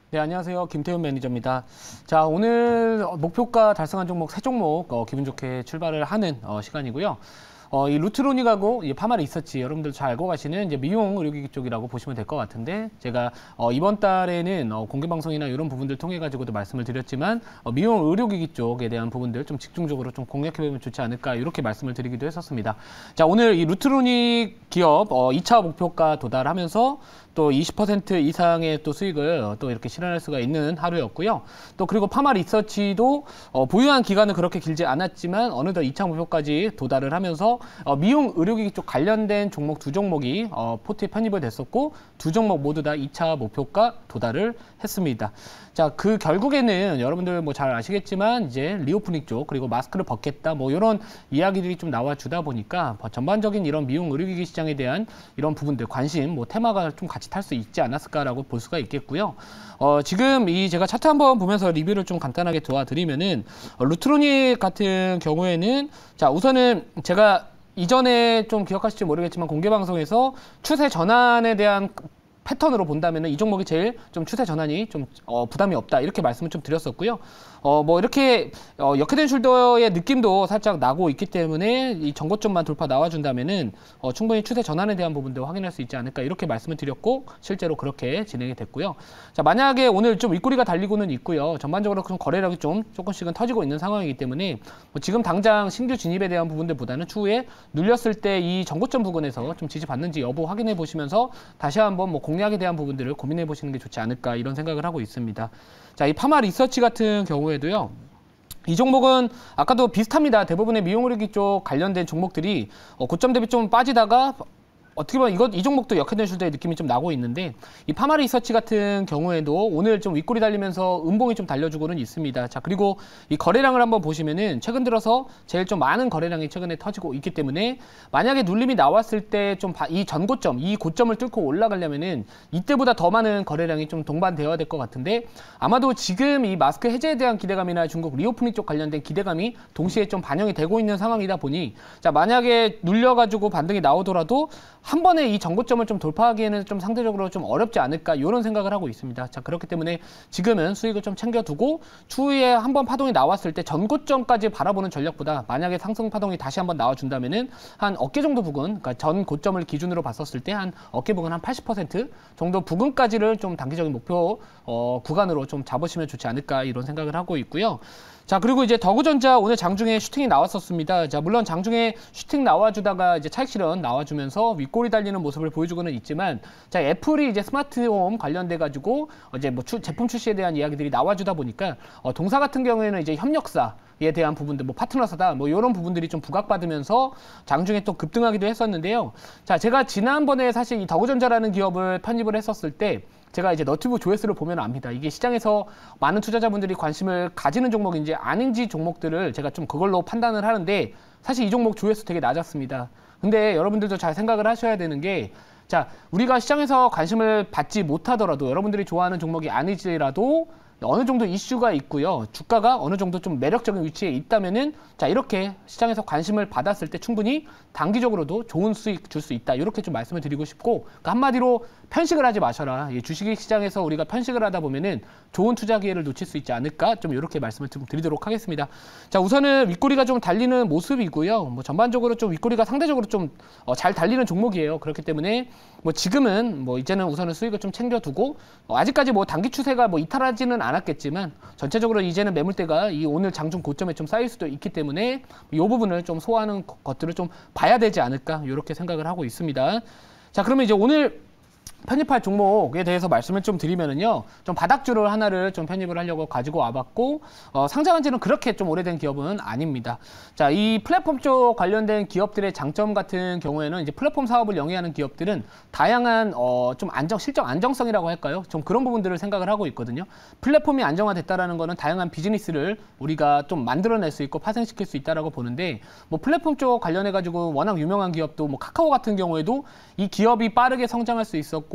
네, 안녕하세요. 김태훈 매니저입니다. 자, 오늘 목표가 달성한 종목 세 종목 기분 좋게 출발을 하는 시간이고요. 이 루트로닉하고 이 파마 리서치 여러분들 잘 알고 가시는 이제 미용 의료기기 쪽이라고 보시면 될 것 같은데, 제가 이번 달에는 공개 방송이나 이런 부분들 통해 가지고도 말씀을 드렸지만 미용 의료기기 쪽에 대한 부분들 좀 집중적으로 좀 공략해 보면 좋지 않을까 이렇게 말씀을 드리기도 했었습니다. 자, 오늘 이 루트로닉 기업 2차 목표가 도달하면서 또 20% 이상의 또 수익을 또 이렇게 실현할 수가 있는 하루였고요. 또 그리고 파마 리서치도 보유한 기간은 그렇게 길지 않았지만 어느덧 2차 목표까지 도달을 하면서 미용 의료기기 쪽 관련된 종목 두 종목이 포트에 편입을 됐었고, 두 종목 모두 다 2차 목표가 도달을 했습니다. 자, 그 결국에는 여러분들 뭐 잘 아시겠지만 이제 리오프닝 쪽 그리고 마스크를 벗겠다 뭐 이런 이야기들이 좀 나와주다 보니까 전반적인 이런 미용 의료기기 시장에 대한 이런 부분들 관심 뭐 테마가 좀 같이 탈 수 있지 않았을까라고 볼 수가 있겠고요. 지금 이 제가 차트 한번 보면서 리뷰를 좀 간단하게 도와드리면은 루트로닉 같은 경우에는 자, 우선은 제가 이전에 좀 기억하실지 모르겠지만 공개 방송에서 추세 전환에 대한 패턴으로 본다면은 이 종목이 제일 좀 추세 전환이 좀 부담이 없다 이렇게 말씀을 좀 드렸었고요. 뭐 이렇게 역회된 숄더의 느낌도 살짝 나고 있기 때문에 이 전고점만 돌파 나와준다면은 충분히 추세 전환에 대한 부분도 확인할 수 있지 않을까 이렇게 말씀을 드렸고, 실제로 그렇게 진행이 됐고요. 자, 만약에 오늘 좀 윗꼬리가 달리고는 있고요. 전반적으로 좀 거래량이 좀 조금씩은 터지고 있는 상황이기 때문에 뭐 지금 당장 신규 진입에 대한 부분들보다는 추후에 눌렸을 때 이 전고점 부근에서 좀 지지받는지 여부 확인해 보시면서 다시 한번 뭐 공략에 대한 부분들을 고민해 보시는 게 좋지 않을까 이런 생각을 하고 있습니다. 자, 이 파마 리서치 같은 경우에도요. 이 종목은 아까도 비슷합니다. 대부분의 미용 의료기 쪽 관련된 종목들이 고점 대비 좀 빠지다가 어떻게 보면 이 종목도 역회된 숄더의 느낌이 좀 나고 있는데, 이 파마 리서치 같은 경우에도 오늘 좀 윗골이 달리면서 음봉이 좀 달려주고는 있습니다. 자, 그리고 이 거래량을 한번 보시면은 최근 들어서 제일 좀 많은 거래량이 최근에 터지고 있기 때문에 만약에 눌림이 나왔을 때 좀 이 전고점, 이 고점을 뚫고 올라가려면은 이때보다 더 많은 거래량이 좀 동반되어야 될 것 같은데, 아마도 지금 이 마스크 해제에 대한 기대감이나 중국 리오프닝 쪽 관련된 기대감이 동시에 좀 반영이 되고 있는 상황이다 보니, 자, 만약에 눌려가지고 반등이 나오더라도 한 번에 이 전고점을 좀 돌파하기에는 좀 상대적으로 좀 어렵지 않을까 이런 생각을 하고 있습니다. 자, 그렇기 때문에 지금은 수익을 좀 챙겨두고 추후에 한번 파동이 나왔을 때 전고점까지 바라보는 전략보다 만약에 상승 파동이 다시 한번 나와준다면은 한 어깨 정도 부근, 그러니까 전 고점을 기준으로 봤었을 때 한 어깨 부근 한 80% 정도 부근까지를 좀 단기적인 목표 구간으로 좀 잡으시면 좋지 않을까 이런 생각을 하고 있고요. 자, 그리고 이제 더구전자 오늘 장중에 슈팅이 나왔었습니다. 자, 물론 장중에 슈팅 나와주다가 이제 차익 실현 나와주면서 윗골이 달리는 모습을 보여주고는 있지만, 자, 애플이 이제 스마트홈 관련돼 가지고 이제 뭐 제품 출시에 대한 이야기들이 나와주다 보니까 동사 같은 경우에는 이제 협력사에 대한 부분들, 뭐 파트너사다, 뭐 이런 부분들이 좀 부각받으면서 장중에 또 급등하기도 했었는데요. 자, 제가 지난번에 사실 이 더구전자라는 기업을 편입을 했었을 때 제가 이제 너튜브 조회수를 보면 압니다. 이게 시장에서 많은 투자자분들이 관심을 가지는 종목인지 아닌지 종목들을 제가 좀 그걸로 판단을 하는데, 사실 이 종목 조회수 되게 낮았습니다. 근데 여러분들도 잘 생각을 하셔야 되는 게, 자, 우리가 시장에서 관심을 받지 못하더라도 여러분들이 좋아하는 종목이 아니지라도 어느 정도 이슈가 있고요. 주가가 어느 정도 좀 매력적인 위치에 있다면은, 자, 이렇게 시장에서 관심을 받았을 때 충분히 단기적으로도 좋은 수익 줄 수 있다. 이렇게 좀 말씀을 드리고 싶고, 그러니까 한마디로 편식을 하지 마셔라. 주식시장에서 우리가 편식을 하다 보면은 좋은 투자 기회를 놓칠 수 있지 않을까? 좀 이렇게 말씀을 좀 드리도록 하겠습니다. 자, 우선은 윗꼬리가 좀 달리는 모습이고요. 뭐 전반적으로 좀 윗꼬리가 상대적으로 좀 잘 달리는 종목이에요. 그렇기 때문에 뭐 지금은 뭐 이제는 우선은 수익을 좀 챙겨두고, 아직까지 뭐 단기 추세가 뭐 이탈하지는 않았겠지만 전체적으로 이제는 매물대가 이 오늘 장중 고점에 좀 쌓일 수도 있기 때문에 이 부분을 좀 소화하는 것들을 좀 봐야 되지 않을까 이렇게 생각을 하고 있습니다. 자, 그러면 이제 오늘 편입할 종목에 대해서 말씀을 좀 드리면은요, 좀 바닥주를 하나를 좀 편입을 하려고 가지고 와봤고, 상장한 지는 그렇게 좀 오래된 기업은 아닙니다. 자, 이 플랫폼 쪽 관련된 기업들의 장점 같은 경우에는 이제 플랫폼 사업을 영위하는 기업들은 다양한 좀 실적 안정성이라고 할까요? 좀 그런 부분들을 생각을 하고 있거든요. 플랫폼이 안정화됐다라는 거는 다양한 비즈니스를 우리가 좀 만들어낼 수 있고 파생시킬 수 있다라고 보는데, 뭐 플랫폼 쪽 관련해 가지고 워낙 유명한 기업도 뭐 카카오 같은 경우에도 이 기업이 빠르게 성장할 수 있었고,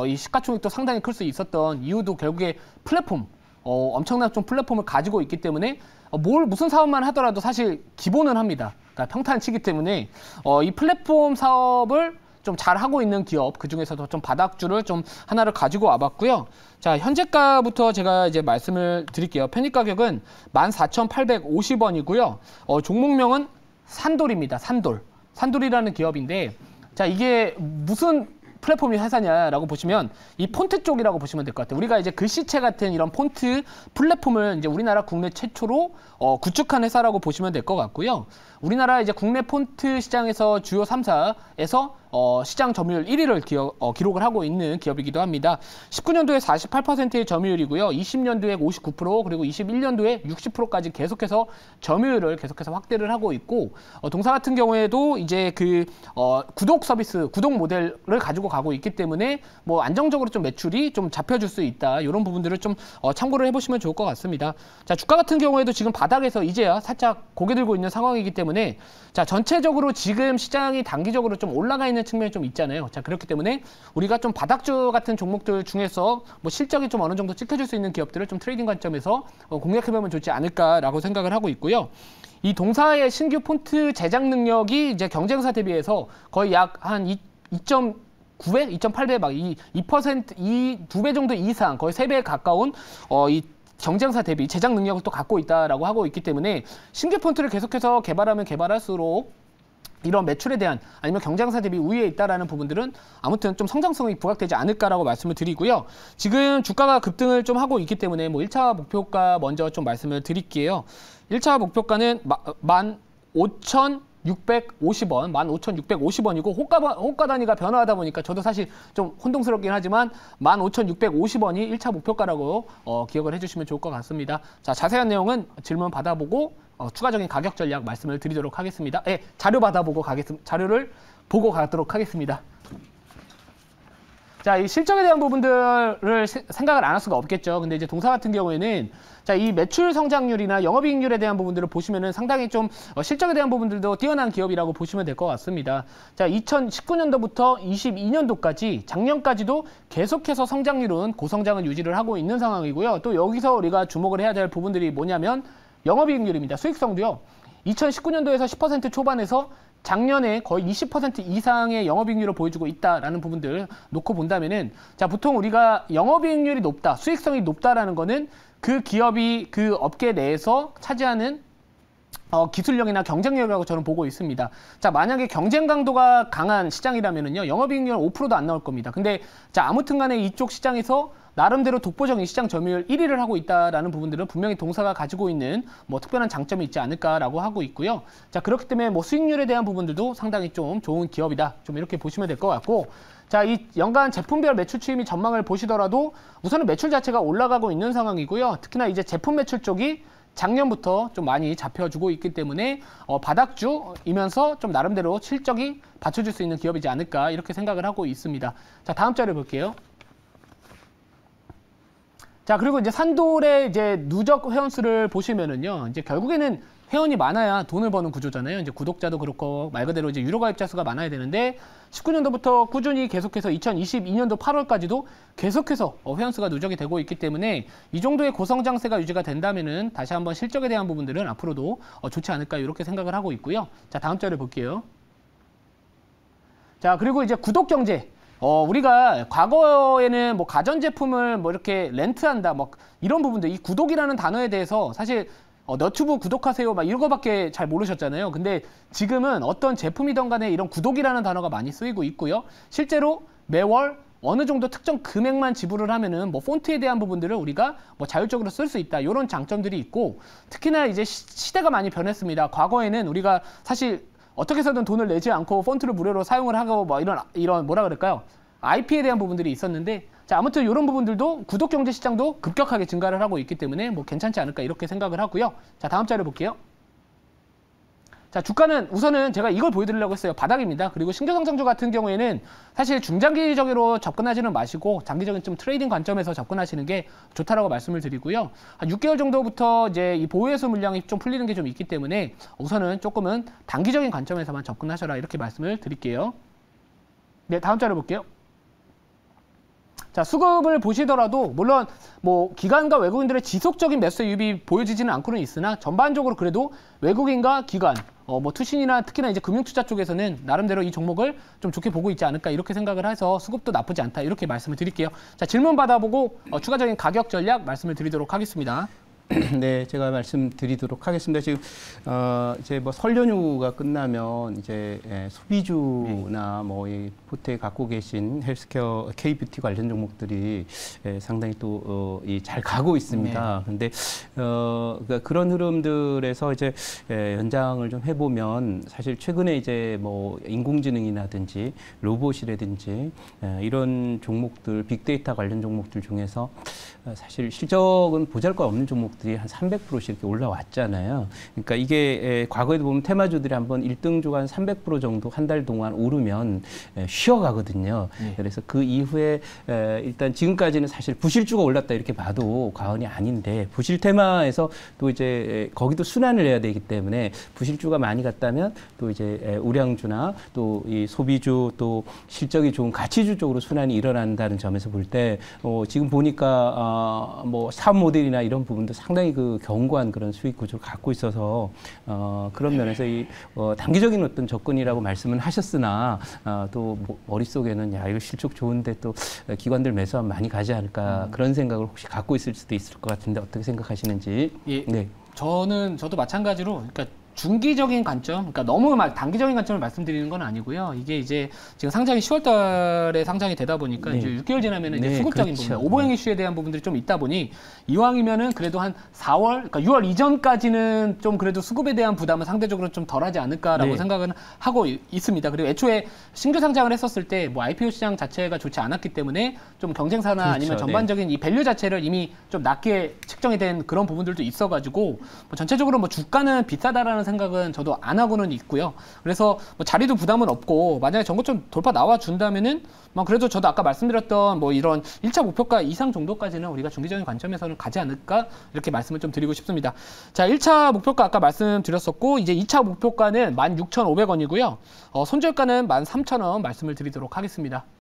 이 시가총액도 상당히 클 수 있었던 이유도 결국에 플랫폼, 엄청난 좀 플랫폼을 가지고 있기 때문에 무슨 사업만 하더라도 사실 기본은 합니다. 그러니까 평탄치기 때문에 이 플랫폼 사업을 좀 잘하고 있는 기업, 그중에서도 좀 바닥주를 좀 하나를 가지고 와봤고요. 자, 현재가부터 제가 이제 말씀을 드릴게요. 편입 가격은 14,850원이고요. 종목명은 산돌입니다. 산돌. 산돌이라는 기업인데, 자, 이게 무슨 플랫폼이 회사냐라고 보시면 이 폰트 쪽이라고 보시면 될 것 같아요. 우리가 이제 글씨체 같은 이런 폰트 플랫폼을 이제 우리나라 국내 최초로 구축한 회사라고 보시면 될 것 같고요. 우리나라 이제 국내 폰트 시장에서 주요 3사에서 시장 점유율 1위를 기록을 하고 있는 기업이기도 합니다. 19년도에 48%의 점유율이고요. 20년도에 59%, 그리고 21년도에 60%까지 계속해서 점유율을 계속해서 확대를 하고 있고, 동사 같은 경우에도 이제 그 구독 서비스, 구독 모델을 가지고 가고 있기 때문에 뭐 안정적으로 좀 매출이 좀 잡혀줄 수 있다. 이런 부분들을 좀 참고를 해보시면 좋을 것 같습니다. 자, 주가 같은 경우에도 지금 바닥에서 이제야 살짝 고개 들고 있는 상황이기 때문에, 자, 전체적으로 지금 시장이 단기적으로 좀 올라가 있는 측면이 좀 있잖아요. 자, 그렇기 때문에 우리가 좀 바닥주 같은 종목들 중에서 뭐 실적이 좀 어느 정도 찍혀질 수 있는 기업들을 좀 트레이딩 관점에서 공략해보면 좋지 않을까라고 생각을 하고 있고요. 이 동사의 신규 폰트 제작 능력이 이제 경쟁사 대비해서 거의 약 한 2.9배, 2.8배 막 2%, 이 2배 정도 이상, 거의 3배에 가까운 이 경쟁사 대비 제작 능력을 또 갖고 있다라고 하고 있기 때문에 신규 폰트를 계속해서 개발하면 개발할수록 이런 매출에 대한 아니면 경쟁사 대비 우위에 있다라는 부분들은 아무튼 좀 성장성이 부각되지 않을까라고 말씀을 드리고요. 지금 주가가 급등을 좀 하고 있기 때문에 뭐 1차 목표가 먼저 좀 말씀을 드릴게요. 1차 목표가는 15,650원, 15,650원이고 호가 단위가 변화하다 보니까 저도 사실 좀 혼동스럽긴 하지만 15,650원이 1차 목표가라고 기억을 해주시면 좋을 것 같습니다. 자, 자세한 내용은 질문 받아보고 추가적인 가격 전략 말씀을 드리도록 하겠습니다. 네, 자료를 보고 가도록 하겠습니다. 자, 이 실적에 대한 부분들을 생각을 안 할 수가 없겠죠. 근데 이제 동사 같은 경우에는 자, 이 매출 성장률이나 영업이익률에 대한 부분들을 보시면은 상당히 좀 실적에 대한 부분들도 뛰어난 기업이라고 보시면 될 것 같습니다. 자, 2019년도부터 22년도까지 작년까지도 계속해서 성장률은 고성장을 유지를 하고 있는 상황이고요. 또 여기서 우리가 주목을 해야 될 부분들이 뭐냐면 영업이익률입니다. 수익성도요. 2019년도에서 10% 초반에서 작년에 거의 20% 이상의 영업이익률을 보여주고 있다라는 부분들 놓고 본다면은, 자, 보통 우리가 영업이익률이 높다, 수익성이 높다라는 거는 그 기업이 그 업계 내에서 차지하는 기술력이나 경쟁력이라고 저는 보고 있습니다. 자, 만약에 경쟁 강도가 강한 시장이라면은요, 영업이익률 5%도 안 나올 겁니다. 근데 자, 아무튼 간에 이쪽 시장에서 나름대로 독보적인 시장 점유율 1위를 하고 있다라는 부분들은 분명히 동사가 가지고 있는 뭐 특별한 장점이 있지 않을까라고 하고 있고요. 자, 그렇기 때문에 뭐 수익률에 대한 부분들도 상당히 좀 좋은 기업이다. 좀 이렇게 보시면 될 것 같고, 자, 이 연간 제품별 매출 추이및 전망을 보시더라도 우선은 매출 자체가 올라가고 있는 상황이고요. 특히나 이제 제품 매출 쪽이 작년부터 좀 많이 잡혀주고 있기 때문에 바닥주이면서 좀 나름대로 실적이 받쳐줄 수 있는 기업이지 않을까 이렇게 생각을 하고 있습니다. 자, 다음 자료 볼게요. 자, 그리고 이제 산돌의 이제 누적 회원수를 보시면은요, 이제 결국에는 회원이 많아야 돈을 버는 구조잖아요. 이제 구독자도 그렇고 말 그대로 이제 유료 가입자 수가 많아야 되는데 19년도부터 꾸준히 계속해서 2022년도 8월까지도 계속해서 회원수가 누적이 되고 있기 때문에 이 정도의 고성장세가 유지가 된다면은 다시 한번 실적에 대한 부분들은 앞으로도 좋지 않을까 이렇게 생각을 하고 있고요. 자, 다음 자료 볼게요. 자, 그리고 이제 구독 경제. 우리가 과거에는 뭐 가전제품을 뭐 이렇게 렌트한다, 뭐 이런 부분들, 이 구독이라는 단어에 대해서 사실 너튜브 구독하세요 막 이런 거밖에 잘 모르셨잖아요. 근데 지금은 어떤 제품이든 간에 이런 구독이라는 단어가 많이 쓰이고 있고요. 실제로 매월 어느 정도 특정 금액만 지불을 하면은 뭐 폰트에 대한 부분들을 우리가 뭐 자율적으로 쓸 수 있다. 이런 장점들이 있고, 특히나 이제 시대가 많이 변했습니다. 과거에는 우리가 사실 어떻게 해서든 돈을 내지 않고 폰트를 무료로 사용을 하고 뭐 이런 뭐라 그럴까요? IP에 대한 부분들이 있었는데, 자, 아무튼 이런 부분들도 구독 경제 시장도 급격하게 증가를 하고 있기 때문에 뭐 괜찮지 않을까 이렇게 생각을 하고요. 자, 다음 자료 볼게요. 자, 주가는 우선은 제가 이걸 보여드리려고 했어요. 바닥입니다. 그리고 신규성장주 같은 경우에는 사실 중장기적으로 접근하지는 마시고 장기적인 좀 트레이딩 관점에서 접근하시는 게 좋다라고 말씀을 드리고요. 한 6개월 정도부터 이제 이 보유해소 물량이 좀 풀리는 게 좀 있기 때문에 우선은 조금은 단기적인 관점에서만 접근하셔라 이렇게 말씀을 드릴게요. 네, 다음 자료 볼게요. 자, 수급을 보시더라도 물론 뭐 기관과 외국인들의 지속적인 매수 유입이 보여지지는 않고는 있으나 전반적으로 그래도 외국인과 기관 뭐 투신이나 특히나 이제 금융투자 쪽에서는 나름대로 이 종목을 좀 좋게 보고 있지 않을까 이렇게 생각을 해서 수급도 나쁘지 않다 이렇게 말씀을 드릴게요. 자, 질문 받아보고 추가적인 가격 전략 말씀을 드리도록 하겠습니다. 네, 제가 말씀드리도록 하겠습니다. 지금 이제 뭐 설 연휴가 끝나면 이제 소비주나 뭐 이 포트에 갖고 계신 헬스케어, K뷰티 관련 종목들이 상당히 또 잘 가고 있습니다. 그런데 그러니까 그런 흐름들에서 이제 연장을 좀 해보면 사실 최근에 이제 뭐 인공지능이라든지 로봇이라든지 이런 종목들, 빅데이터 관련 종목들 중에서 사실 실적은 보잘것없는 종목들이 한 300%씩 이렇게 올라왔잖아요. 그러니까 이게 과거에도 보면 테마주들이 한번 1등주가 한 300% 정도 한 달 동안 오르면 쉬어가거든요. 그래서 그 이후에 일단 지금까지는 사실 부실주가 올랐다 이렇게 봐도 과언이 아닌데 부실 테마에서 또 이제 거기도 순환을 해야 되기 때문에 부실주가 많이 갔다면 또 이제 우량주나 또 이 소비주 또 실적이 좋은 가치주 쪽으로 순환이 일어난다는 점에서 볼 때 지금 보니까 뭐 사업 모델이나 이런 부분도 상당히 그 견고한 그런 수익 구조를 갖고 있어서 그런 면에서 이 단기적인 어떤 접근이라고 말씀은 하셨으나 또 머릿속에는 야 이거 실적 좋은데 또 기관들 매수하면 많이 가지 않을까 그런 생각을 혹시 갖고 있을 수도 있을 것 같은데 어떻게 생각하시는지. 예, 네. 저도 마찬가지로 그러니까 중기적인 관점, 그러니까 너무 단기적인 관점을 말씀드리는 건 아니고요. 이게 이제 지금 상장이 10월 달에 상장이 되다 보니까 이제 6개월 지나면 이제 수급적인 부분, 오버행 이슈에 대한 부분들이 좀 있다 보니 이왕이면은 그래도 한 4월, 그러니까 6월 이전까지는 좀 그래도 수급에 대한 부담은 상대적으로 좀 덜하지 않을까라고 생각은 하고 있습니다. 그리고 애초에 신규 상장을 했었을 때 뭐 IPO 시장 자체가 좋지 않았기 때문에 좀 경쟁사나 아니면 전반적인 이 밸류 자체를 이미 좀 낮게 책정이 된 그런 부분들도 있어가지고 뭐 전체적으로 뭐 주가는 비싸다라는 생각은 저도 안 하고는 있고요. 그래서 뭐 자리도 부담은 없고 만약에 전고점 돌파 나와 준다면은 뭐 그래도 저도 아까 말씀드렸던 뭐 이런 1차 목표가 이상 정도까지는 우리가 중기적인 관점에서는 가지 않을까 이렇게 말씀을 좀 드리고 싶습니다. 자, 1차 목표가 아까 말씀드렸었고 이제 2차 목표가는 16,500원이고요. 손절가는 13,000원 말씀을 드리도록 하겠습니다.